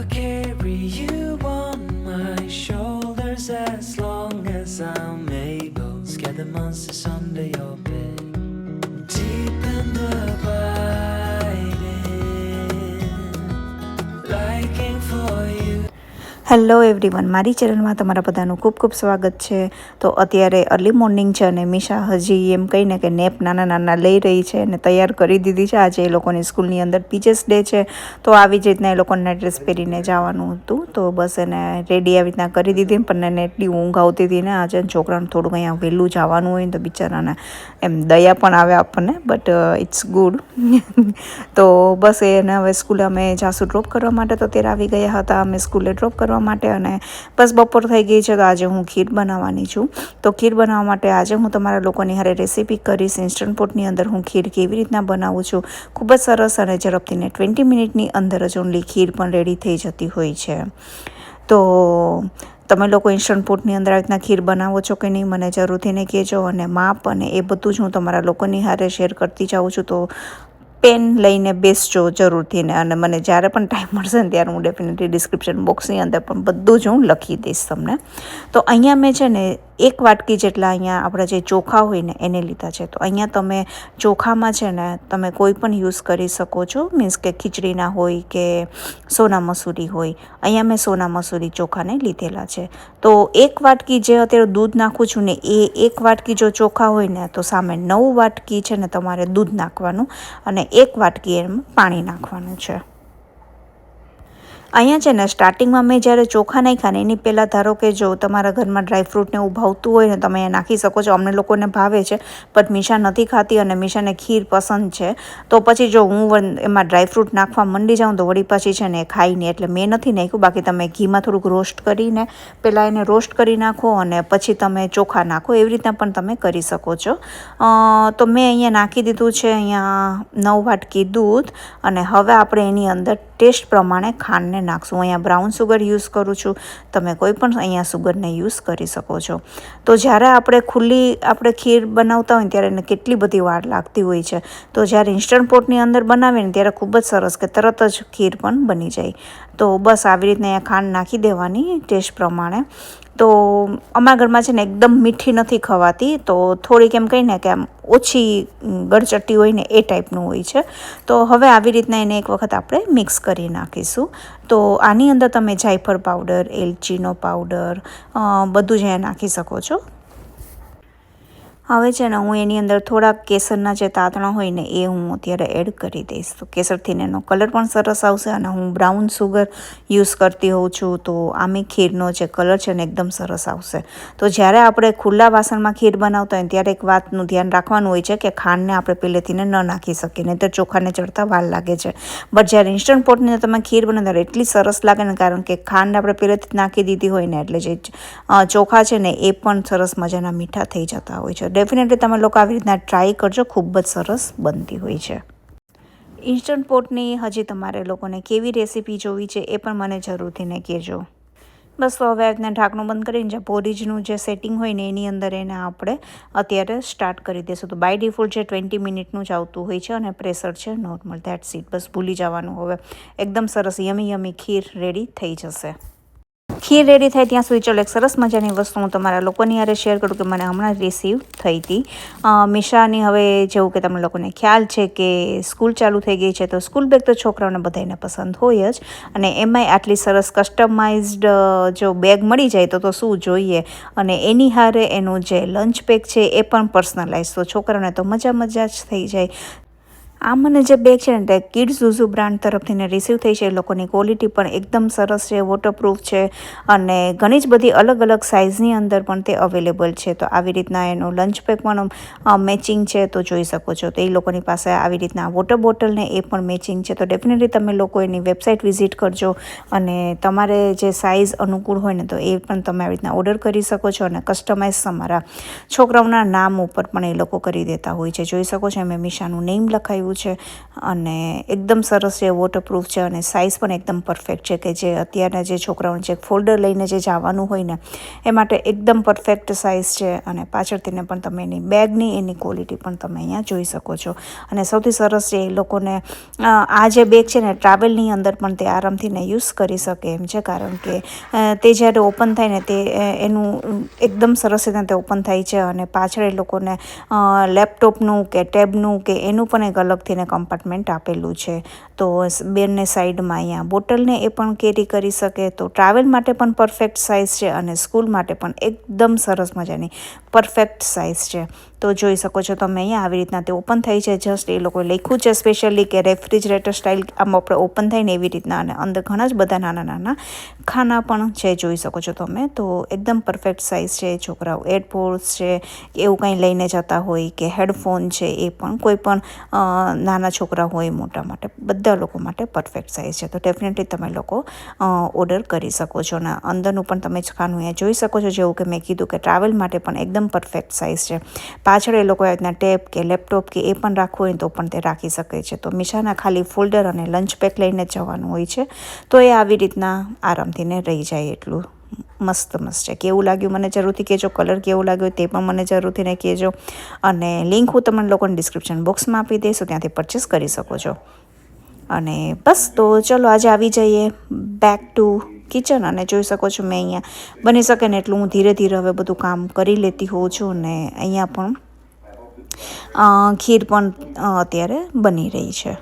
carry you on my shoulders as long as I'm able. Scare the monsters under your bed. Deep in the liking for you. Hello everyone, મારી ચેનલમાં તમારા બધાનું ખૂબ ખૂબ સ્વાગત છે. તો અત્યારે અર્લી મોર્નિંગ છે અને મીશા હજી એમ કહીને કે નેપ નાના લઈ રહી છે અને તૈયાર કરી દીધી છે. આજે એ લોકોની સ્કૂલની અંદર ટીચર્સ ડે છે, તો આવી જ રીતના એ લોકોને ડ્રેસ પહેરીને જવાનું હતું. તો બસ એને રેડી આવી રીતના કરી દીધી, પણ એને એટલી ઊંઘ આવતી હતી ને આજે છોકરાને થોડુંક અહીંયા વહેલું જવાનું હોય ને તો બિચારાને એમ દયા પણ આવે આપણને, બટ ઇટ્સ ગુડ. તો બસ એને હવે સ્કૂલે અમે જાસુ ડ્રોપ કરવા માટે તો ત્યારે આવી ગયા હતા અમે સ્કૂલે ડ્રોપ કરવા માટે. અને બસ બપોર થઈ ગઈ છે તો આજે હું ખીર બનાવવાની છું. તો ખીર બનાવવા માટે આજે હું તમારા લોકોની હારે રેસીપી કરીશ. ઇન્સ્ટન્ટ પોટની અંદર હું ખીર કેવી રીતના બનાવું છું, ખૂબ જ સરસ અને ઝડપથી ને 20 મિનિટની અંદર જ ઓનલી ખીર પણ રેડી થઈ જતી હોય છે. તો તમે લોકો ઇન્સ્ટન્ટ પોટની અંદર આ રીતના ખીર બનાવો છો કે નહીં મને જરૂરથી ને કહેજો, અને માપ અને એ બધું જ હું તમારા લોકોની હારે શેર કરતી જાઉં છું. તો પેન લઈને બેસજો જરૂરથી ને, અને મને જ્યારે પણ ટાઈમ મળશે ને ત્યારે હું ડેફિનેટલી ડિસ્ક્રિપ્શન બોક્સની અંદર પણ બધું જ હું લખી દઈશ તમને. તો અહીંયા મેં છે ને 1 વાટકી જેટલા અહીંયા આપણા જે ચોખા હોય ને એને લીધા છે. તો અહીંયા તમે ચોખામાં છે ને તમે કોઈ પણ યુઝ કરી શકો છો, મીન્સ કે ખીચડીના હોય કે સોના મસૂરી હોય. અહીંયા મેં સોના મસૂરી ચોખાને લીધેલા છે. તો 1 વાટકી જે અત્યારે દૂધ નાખું છું ને એ 1 વાટકી જો ચોખા હોય ને તો સામે 9 વાટકી છે ને તમારે દૂધ નાખવાનું અને 1 વાટકી એમ પાણી નાખવાનું છે. અહીંયા છે ને સ્ટાર્ટિંગમાં મેં જ્યારે ચોખા નાખ્યા ને એની પહેલાં ધારો કે જો તમારા ઘરમાં ડ્રાયફ્રૂટને એવું ભાવતું હોય ને તમે એ નાખી શકો છો. અમને લોકોને ભાવે છે, બટ મીશા નથી ખાતી અને મીશાને ખીર પસંદ છે. તો પછી જો હું એમાં ડ્રાયફ્રૂટ નાખવા માંડી જાઉં તો વળી પાછી છે ને ખાઈ નહીં, એટલે મેં નથી નાખ્યું. બાકી તમે ઘીમાં થોડુંક રોસ્ટ કરીને પહેલાં એને રોસ્ટ કરી નાખો અને પછી તમે ચોખા નાખો, એવી રીતના પણ તમે કરી શકો છો. તો મેં અહીંયા નાખી દીધું છે અહીંયા 9 વાટકી દૂધ, અને હવે આપણે એની અંદર ટેસ્ટ પ્રમાણે ખાંડને નાખશું. અહીંયા બ્રાઉન સુગર યુઝ કરું છું, તમે કોઈ પણ અહીંયા સુગરને યુઝ કરી શકો છો. તો જ્યારે આપણે ખીર બનાવતા હોય ને ત્યારે એને કેટલી બધી વાર લાગતી હોય છે. તો જ્યારે ઇન્સ્ટન્ટ પોટની અંદર બનાવીએ ને ત્યારે ખૂબ જ સરસ કે તરત જ ખીર પણ બની જાય. તો બસ આવી રીતના અહીંયા ખાંડ નાખી દેવાની ટેસ્ટ પ્રમાણે. તો અમારા ઘરમાં છે ને એકદમ મીઠી નથી ખવાતી, તો થોડીક એમ કહીને કે આમ ઓછી ગળચટ્ટી હોય ને એ ટાઈપનું હોય છે. તો હવે આવી રીતના એને એક વખત આપણે મિક્સ કરી નાખીશું. તો આની અંદર તમે જાયફળ પાવડર, એલચીનો પાવડર બધું જ અહીંયા નાખી શકો છો. હવે છે ને હું એની અંદર થોડાક કેસરના જે તાતણા હોય ને એ હું અત્યારે એડ કરી દઈશ. તો કેસરથી એનો કલર પણ સરસ આવશે, અને હું બ્રાઉન સુગર યુઝ કરતી હોઉં છું તો આમી ખીરનો જે કલર છે ને એકદમ સરસ આવશે. તો જ્યારે આપણે ખુલ્લા વાસણમાં ખીર બનાવતા હોય ત્યારે એક વાતનું ધ્યાન રાખવાનું હોય છે કે ખાંડને આપણે પહેલેથી ન નાખી શકીએ, નહીં તો ચોખાને ચડતા વાર લાગે છે. બટ જ્યારે ઇન્સ્ટન્ટ પોટની અંદર તમે ખીર બનાવો ત્યારે એટલી સરસ લાગે ને, કારણ કે ખાંડ આપણે પહેલેથી નાખી દીધી હોય ને એટલે જે ચોખા છે ને એ પણ સરસ મજાના મીઠા થઈ જતા હોય છે. ડેફિનેટલી તમે લોકો આવી રીતના ટ્રાય કરજો, ખૂબ જ સરસ બનતી હોય છે. ઇન્સ્ટન્ટ પોટની હજી તમારે લોકોને કેવી રેસીપી જોવી છે એ પણ મને જરૂરથી ને કહેજો. બસ તો હવે આ રીતના ઢાંકણું બંધ કરીને જે પોરીજનું જે સેટિંગ હોય ને એની અંદર એને આપણે અત્યારે સ્ટાર્ટ કરી દઈશું. તો બાય ડિફોલ્ટ જે 20 મિનિટનું જ આવતું હોય છે અને પ્રેશર છે નોર્મલ, ધેટ્સ ઇટ. બસ ભૂલી જવાનું. હવે એકદમ સરસ યમી ખીર રેડી થઈ જશે. ખીર રેડી થાય ત્યાં સુધી ચલો એક સરસ મજાની વસ્તુ હું તમારા લોકોની હારે શેર કરું કે મને હમણાં જ રિસીવ થઈ હતી. મીશાની હવે જેવું કે તમને લોકોને ખ્યાલ છે કે સ્કૂલ ચાલુ થઈ ગઈ છે, તો સ્કૂલ બેગ તો છોકરાઓને બધાને પસંદ હોય જ, અને એમાંય આટલી સરસ કસ્ટમાઇઝડ જો બેગ મળી જાય તો શું જોઈએ. અને એની હારે એનું જે લંચ પેક છે એ પણ પર્સનલાઇઝ, તો છોકરાઓને તો મજા જ થઈ જાય. આ મને જે બેગ છે ને તે કિડ્સ ઝુઝુ બ્રાન્ડ તરફથી ને રિસીવ થઈ છે. એ લોકોની ક્વોલિટી પણ એકદમ સરસ છે, વોટરપ્રૂફ છે, અને ઘણી જ બધી અલગ અલગ સાઇઝની અંદર પણ તે અવેલેબલ છે. તો આવી રીતના એનો લંચ પેક પણ મેચિંગ છે, તો જોઈ શકો છો. તો એ લોકોની પાસે આવી રીતના વોટર બોટલને એ પણ મેચિંગ છે. તો ડેફિનેટલી તમે લોકો એની વેબસાઇટ વિઝિટ કરજો, અને તમારે જે સાઇઝ અનુકૂળ હોય ને તો એ પણ તમે આવી રીતના ઓર્ડર કરી શકો છો, અને કસ્ટમાઇઝ તમારા છોકરાઓના નામ ઉપર પણ એ લોકો કરી દેતા હોય છે. જોઈ શકો છો મેં મીશાનું નેમ લખાયું આવ્યું છે અને એકદમ સરસ છે, વોટરપ્રૂફ છે અને સાઇઝ પણ એકદમ પરફેક્ટ છે કે જે અત્યારના જે છોકરાઓને જે ફોલ્ડર લઈને જે જવાનું હોય ને એ માટે એકદમ પરફેક્ટ સાઇઝ છે. અને પાછળથીને પણ તમે એની બેગની એની ક્વોલિટી પણ તમે અહીંયા જોઈ શકો છો. અને સૌથી સરસ છે એ લોકોને આ જે બેગ છે ને ટ્રાવેલની અંદર પણ તે આરામથી ને યુઝ કરી શકે એમ છે, કારણ કે તે જ્યારે ઓપન થાય ને તે એનું એકદમ સરસ રીતે તે ઓપન થાય છે અને પાછળ એ લોકોને લેપટોપનું કે ટેબનું કે એનું પણ એક અલગથી ને કમ્પાર્ટમેન્ટ આપેલું છે. તો બંને સાઈડમાં અહીંયા બોટલને એ પણ કેરી કરી શકે. તો ટ્રાવેલ માટે પણ પરફેક્ટ સાઇઝ છે અને સ્કૂલ માટે પણ એકદમ સરસ મજાની પરફેક્ટ સાઇઝ છે. તો જોઈ શકો છો તમે અહીંયા આવી રીતના તે ઓપન થઈ છે. જસ્ટ એ લોકોએ લખ્યું છે સ્પેશિયલી કે રેફ્રિજરેટર સ્ટાઇલ આમ આપણે ઓપન થાય ને એવી રીતના, અને અંદર ઘણા જ બધા નાના નાના ખાના પણ છે, જોઈ શકો છો તમે. તો એકદમ પરફેક્ટ સાઇઝ છે. છોકરાઓ એરપોડ્સ છે એવું કંઈ લઈને જતા હોય કે હેડફોન છે, એ પણ કોઈ પણ નાના છોકરા હોય મોટા માટે બધા લોકો માટે પરફેક્ટ સાઇઝ છે. તો ડેફિનેટલી તમે લોકો ઓર્ડર કરી શકો છો. અને અંદરનું પણ તમે ખાનું અહીંયા જોઈ શકો છો. જેવું કે મેં કીધું કે ટ્રાવેલ માટે પણ એકદમ પરફેક્ટ સાઇઝ છે. પાછળ એ લોકો રીતના ટેપ કે લેપટોપ કે એ પણ રાખવું હોય તો પણ તે રાખી શકે છે. તો મિશાના ખાલી ફોલ્ડર અને લંચ પેક લઈને જવાનું હોય છે, તો એ આવી રીતના આરામથી ને રહી જાય એટલું મસ્ત છે. કેવું લાગ્યું મને જરૂરથી કહેજો, કલર કેવું લાગ્યો તે પણ મને જરૂરથી ને કહેજો. અને લિંક હું તમને લોકોને ડિસ્ક્રિપ્શન બોક્સમાં આપી દઈશ, તો ત્યાંથી પરચેસ કરી શકો છો. અને બસ તો ચલો આજે આવી જઈએ બેક ટુ કિચન. અને જોઈ શકો છો મેં અહીંયા બની શકે ને એટલું હું ધીરે ધીરે હવે બધું કામ કરી લેતી હોઉં છું. અને અહીંયા પણ ખીર પણ અત્યારે બની રહી છે.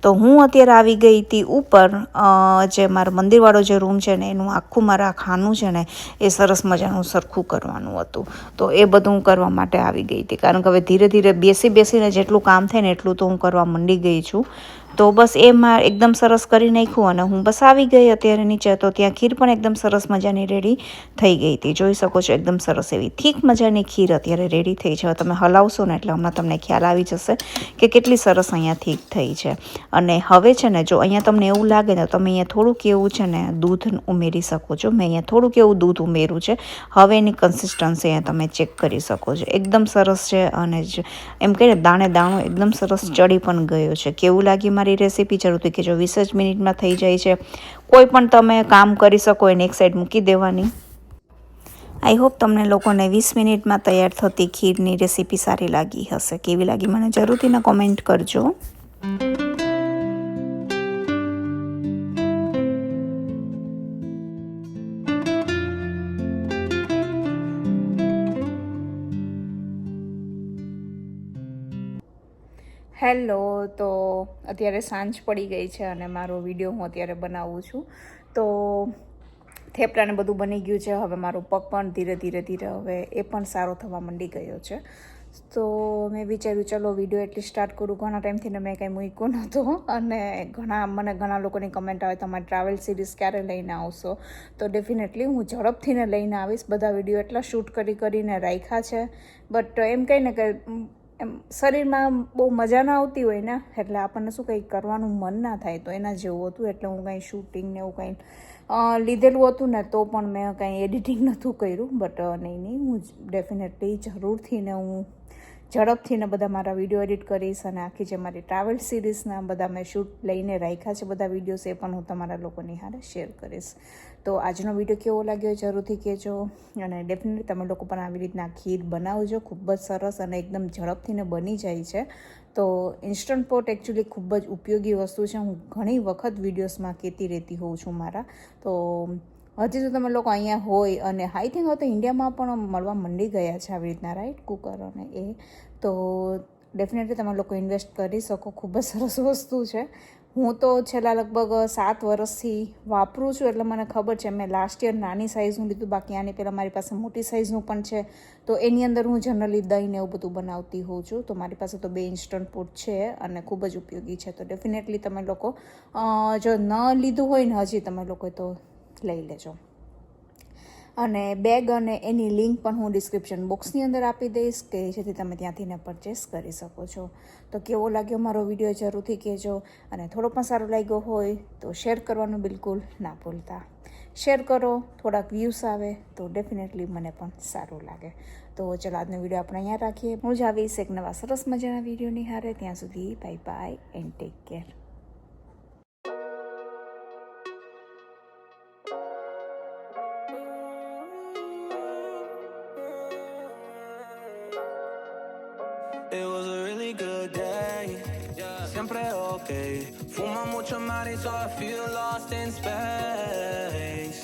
તો હું અત્યારે આવી ગઈ હતી ઉપર, જે મારો મંદિરવાળો જે રૂમ છે ને એનું આખું મારા ખાનું છે ને એ સરસ મજાનું સરખું કરવાનું હતું. તો એ બધું હું કરવા માટે આવી ગઈ હતી, કારણ કે હવે ધીરે ધીરે બેસીને જેટલું કામ થાય ને એટલું તો હું કરવા માંડી ગઈ છું. તો બસ એમાં એકદમ સરસ કરી નાખ્યું અને હું બસ આવી ગઈ અત્યારે નીચે. તો ત્યાં ખીર પણ એકદમ સરસ મજાની રેડી થઈ ગઈ હતી. જોઈ શકો છો એકદમ સરસ એવી થીક મજાની ખીર અત્યારે રેડી થઈ છે. હવે તમે હલાવશો ને એટલે હમણાં તમને ખ્યાલ આવી જશે કે કેટલી સરસ અહીંયા થીક થઈ છે. અને હવે છે ને જો અહીંયા તમને એવું લાગે ને તમે અહીંયા થોડુંક એવું છે ને દૂધ ઉમેરી શકો છો. મેં અહીંયા થોડુંક એવું દૂધ ઉમેર્યું છે. હવે એની કન્સિસ્ટન્સી અહીંયા તમે ચેક કરી શકો છો. એકદમ સરસ છે અને એમ કહીને દાણો એકદમ સરસ ચડી પણ ગયો છે. કેવું લાગી મારી રેસીપી જરૂરથી કહેજો. 20 જ મિનિટમાં થઈ જાય છે. કોઈ પણ તમે કામ કરી શકો એને એક સાઈડ મૂકી દેવાની. આઈ હોપ તમને લોકોને 20 મિનિટમાં તૈયાર થતી ખીરની રેસીપી સારી લાગી હશે. કેવી લાગી મને જરૂરથી ને કોમેન્ટ કરજો. હેલો, તો અત્યારે સાંજ પડી ગઈ છે અને મારો વિડીયો હું અત્યારે બનાવું છું. તો થેપલાને બધું બની ગયું છે. હવે મારો પગ પણ ધીરે ધીરે હવે એ પણ સારો થવા માંડી ગયો છે. તો મેં વિચાર્યું ચલો વિડીયો એટલી સ્ટાર્ટ કરું. ઘણા ટાઈમથી ને મેં કંઈ મૂક્યો નહોતો અને મને ઘણા લોકોની કમેન્ટ આવે તમારી ટ્રાવેલ સિરીઝ ક્યારે લઈને આવશો. તો ડેફિનેટલી હું ઝડપથી ને લઈને આવીશ. બધા વિડીયો એટલા શૂટ કરીને રાખ્યા છે, બટ એમ કહીને કે એમ શરીરમાં બહુ મજા ના આવતી હોય ને એટલે આપણને શું કંઈ કરવાનું મન ના થાય, તો એના જેવું હતું. એટલે હું કંઈ શૂટિંગ ને એવું કંઈ લીધેલું હતું ને તો પણ મેં કંઈ એડિટિંગ નહોતું કર્યું. બટ નહીં હું ડેફિનેટલી જરૂરથી ને હું ઝડપથી ને બધા મારા વિડીયો એડિટ કરીશ. અને આખી જે મારી ટ્રાવેલ સિરીઝના બધા મેં શૂટ લઈને રાખ્યા છે બધા વિડીયોઝ, એ પણ હું તમારા લોકોની હારે શેર કરીશ. તો આજનો વિડીયો કેવો લાગ્યો જરૂરથી કહેજો. અને ડેફિનેટલી તમે લોકો પણ આવી રીતના ખીર બનાવજો. ખૂબ જ સરસ અને એકદમ ઝડપથી ને બની જાય છે. તો ઇન્સ્ટન્ટ પોટ એકચ્યુઅલી ખૂબ જ ઉપયોગી વસ્તુ છે. હું ઘણી વખત વિડીયોઝમાં કહેતી રહેતી હોઉં છું મારા. તો હજી તો તમે લોકો અહીંયા હોય અને આઈ થિંક હવે તો ઇન્ડિયામાં પણ મળવા માંડી ગયા છે આવી રીતના રાઈટ કુકર અને એ. તો ડેફિનેટલી તમે લોકો ઇન્વેસ્ટ કરી શકો. ખૂબ જ સરસ વસ્તુ છે. હું તો છેલ્લા લગભગ 7 વર્ષથી વાપરું છું એટલે મને ખબર છે. મેં લાસ્ટ યર નાની સાઇઝનું લીધું, બાકી આની પહેલાં મારી પાસે મોટી સાઇઝનું પણ છે. તો એની અંદર હું જનરલી દહીં ને એવું બધું બનાવતી હોઉં છું. તો મારી પાસે તો 2 ઇન્સ્ટન્ટ પોટ છે અને ખૂબ જ ઉપયોગી છે. તો ડેફિનેટલી તમે લોકો જો ન લીધું હોય ને હજી તમે લોકો તો લઈ લેજો. અને બેગ અને એની લિંક પણ હું ડિસ્ક્રિપ્શન બોક્સની અંદર આપી દઈશ કે જેથી તમે ત્યાંથી ને પરચેસ કરી શકો છો. તો કેવો લાગ્યો મારો વિડીયો જરૂરથી કહેજો. અને થોડો પણ સારો લાગ્યો હોય તો શેર કરવાનું બિલકુલ ના ભૂલતા. શેર કરો, થોડાક વ્યૂઝ આવે તો ડેફિનેટલી મને પણ સારું લાગે. તો ચલો આજનો વિડીયો આપણે અહીંયા રાખીએ. હું જ આવીશ એક નવા સરસ મજાના વિડીયોની હારે. ત્યાં સુધી bye bye and take care. It was a really good day, siempre okay. Fuma mucho mari, so I feel lost in space.